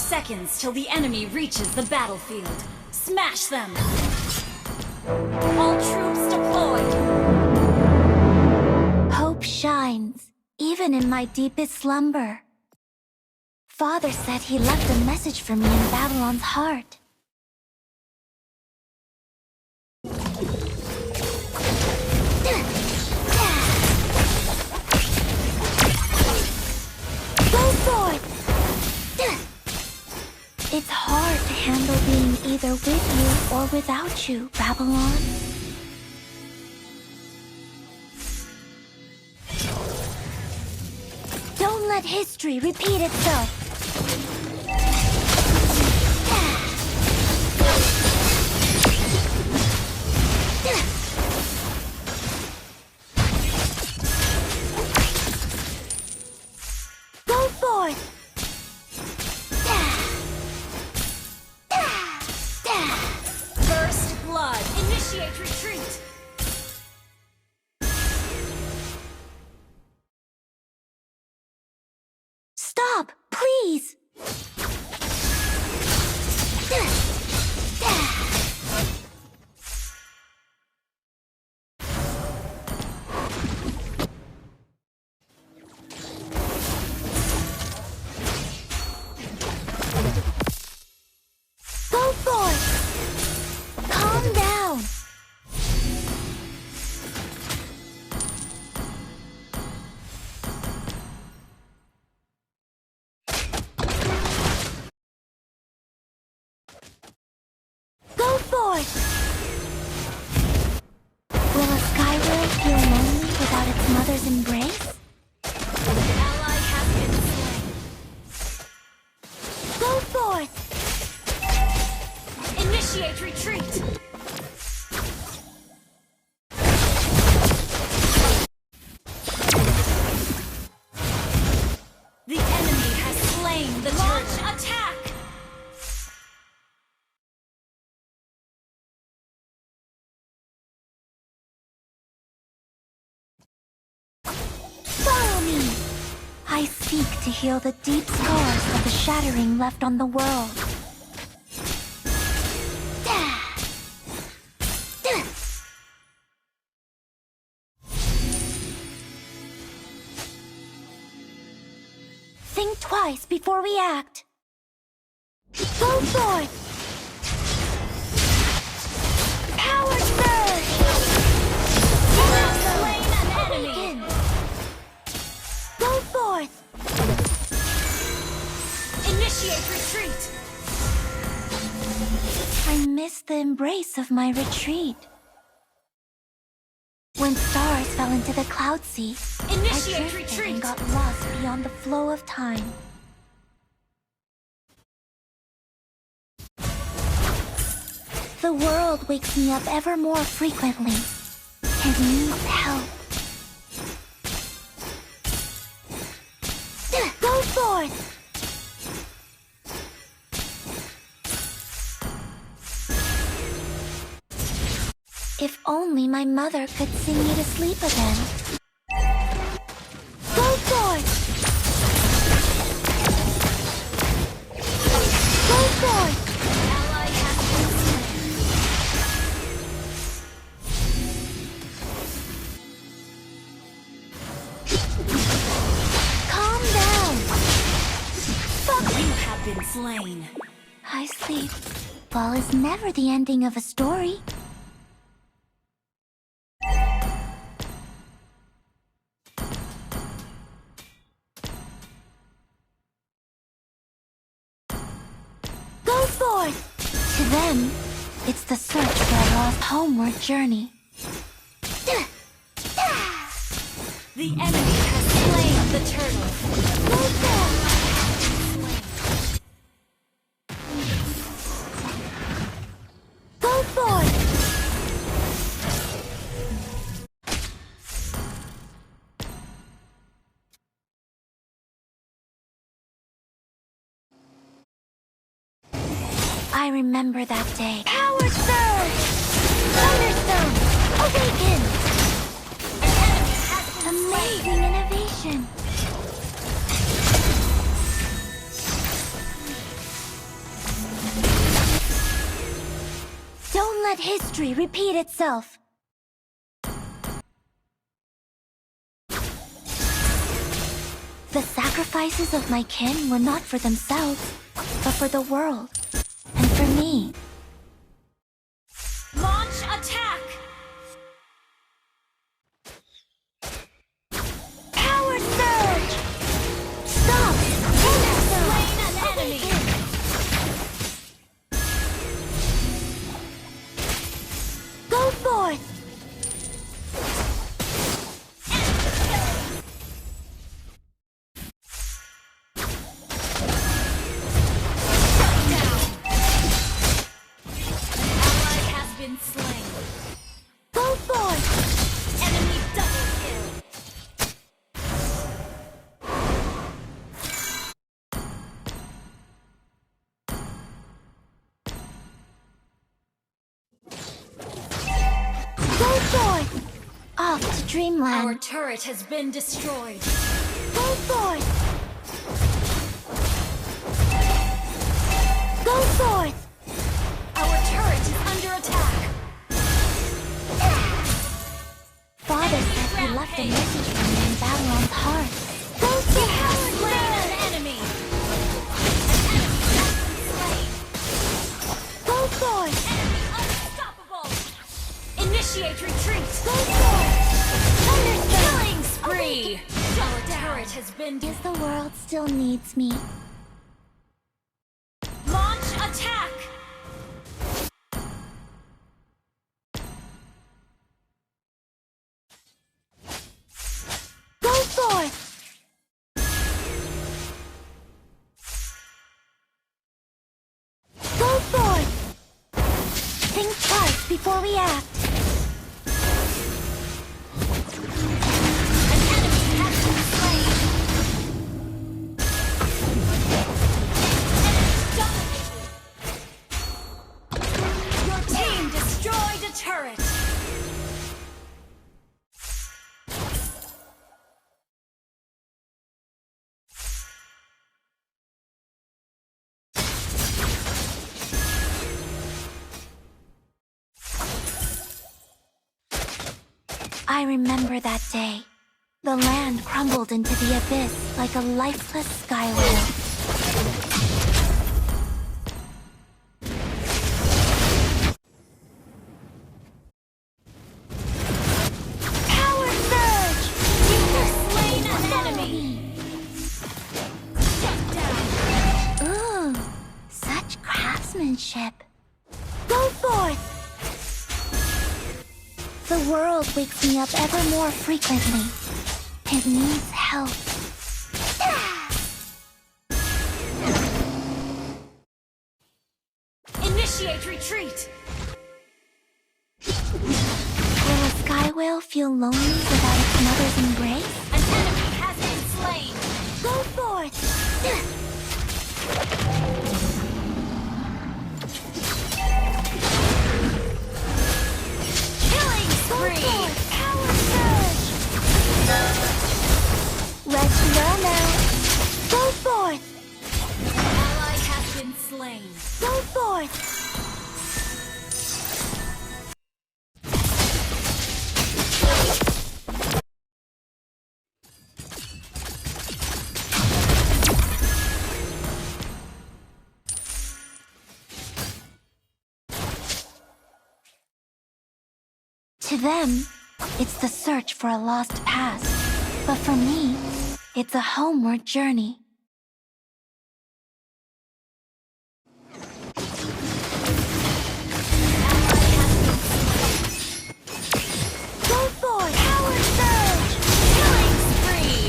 seconds till the enemy reaches the battlefield. Smash them! All troops deployed! Hope shines, even in my deepest slumber. Father said he left a message for me in Babylon's heart. Go forth! It's hard to handle being either with you or without you, Babylon. Don't let history repeat itself. Go forth! First blood! Initiate retreat! Stop, please! Go forth! Calm down! Go forth! Will a skyworld feel lonely without its mother's embrace? Ally has been slain. Go forth! Initiate retreat! The enemy has slain the turret. Attack! Follow me! I seek to heal the deep scars of the shattering left on the world. Think twice before we act. Go forth! Power surge! You have slain an enemy! Awaken! Go forth! Initiate retreat! I miss the embrace of my retreat. When stars fell into the cloud sea, I Initiate drifted retreat! and got lost beyond the flow of time. The world wakes me up ever more frequently and needs help. Go forth! If only my mother could sing me to sleep again. Go forth! Go forth! Ally has been slain. Calm down! You have been slain. I sleep. Fall is never the ending of a story. Go forth! To them, it's the search for a lost homeward journey. The enemy has slain the turtle. Go forth! Go forth! I remember that day. Power surge! Thunderstone! Awaken! Amazing innovation! let history repeat itself. The sacrifices of my kin were not for themselves, but for the world, and for me. Launch attack! Power surge! Stop! Slain an enemy! Go forth! Slain. Go forth! Enemy double kill. Go forth! Off to dreamland. Our turret has been destroyed. Go forth! Go forth! Our turret is under attack. Father said he left a message for me in Babylon's heart. Go forth! Slain an enemy. Go forth! Enemy unstoppable. Initiate retreat. Go forth! Killing spree. Our turret has been Yes, the world still needs me. Launch attack. Go forth! Go forth! Think twice before we act. An enemy has been slain. Enemy dominated. Your team destroyed a turret. I remember that day. The land crumbled into the abyss like a lifeless sky whale. Power surge! You have slain an enemy. Shut down. Ooh, such craftsmanship. Go forth! The world wakes me up ever more frequently. It needs help. Initiate retreat. Will a sky whale feel lonely without its mother's embrace? An enemy has been slain. Go forth! Killing spree. Power surge! Let's run out! Go forth! Ally has been slain. Go forth! To them, it's the search for a lost past. But for me, it's a homeward journey. Go forth! Power surge! Killing spree.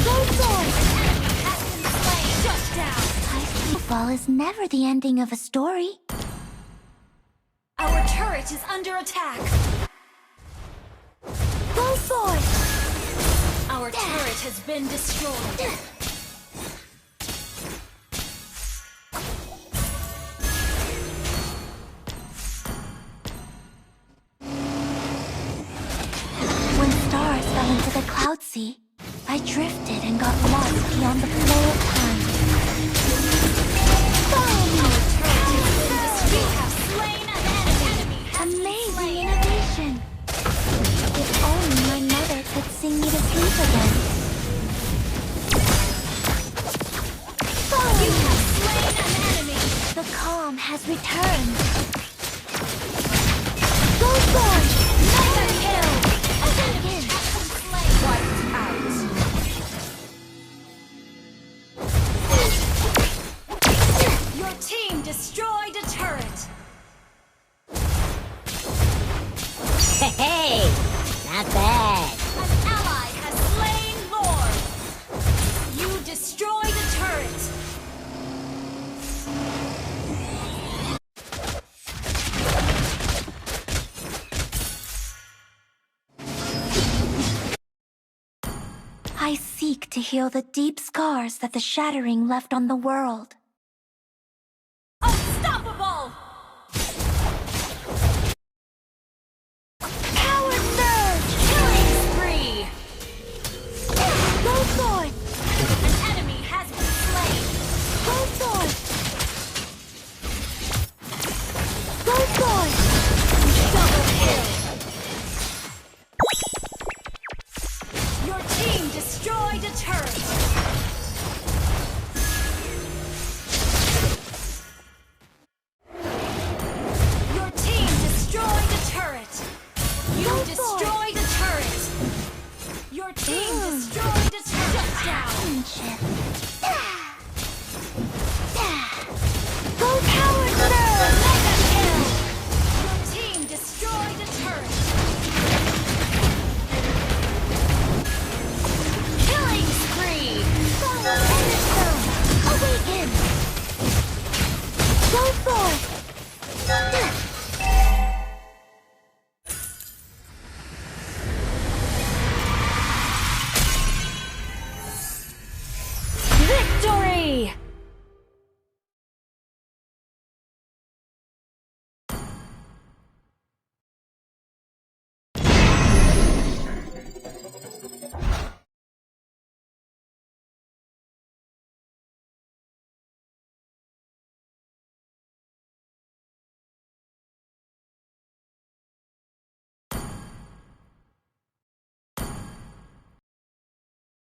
Go forth! Enemy has been slain. Shut down. Fall is never the ending of a story. Our turret is under attack. Go forth! Our turret has been destroyed. When stars fell into the cloud sea, I drifted and got lost beyond the flow of time. Follow me! Our turret has been destroyed. Babylon has returned. Go forth! Mega kill! Attack in! Wiped out. Your team destroyed a turret. Hey, not bad. An ally has slain Lord. You destroyed a turret. I seek to heal the deep scars that the shattering left on the world.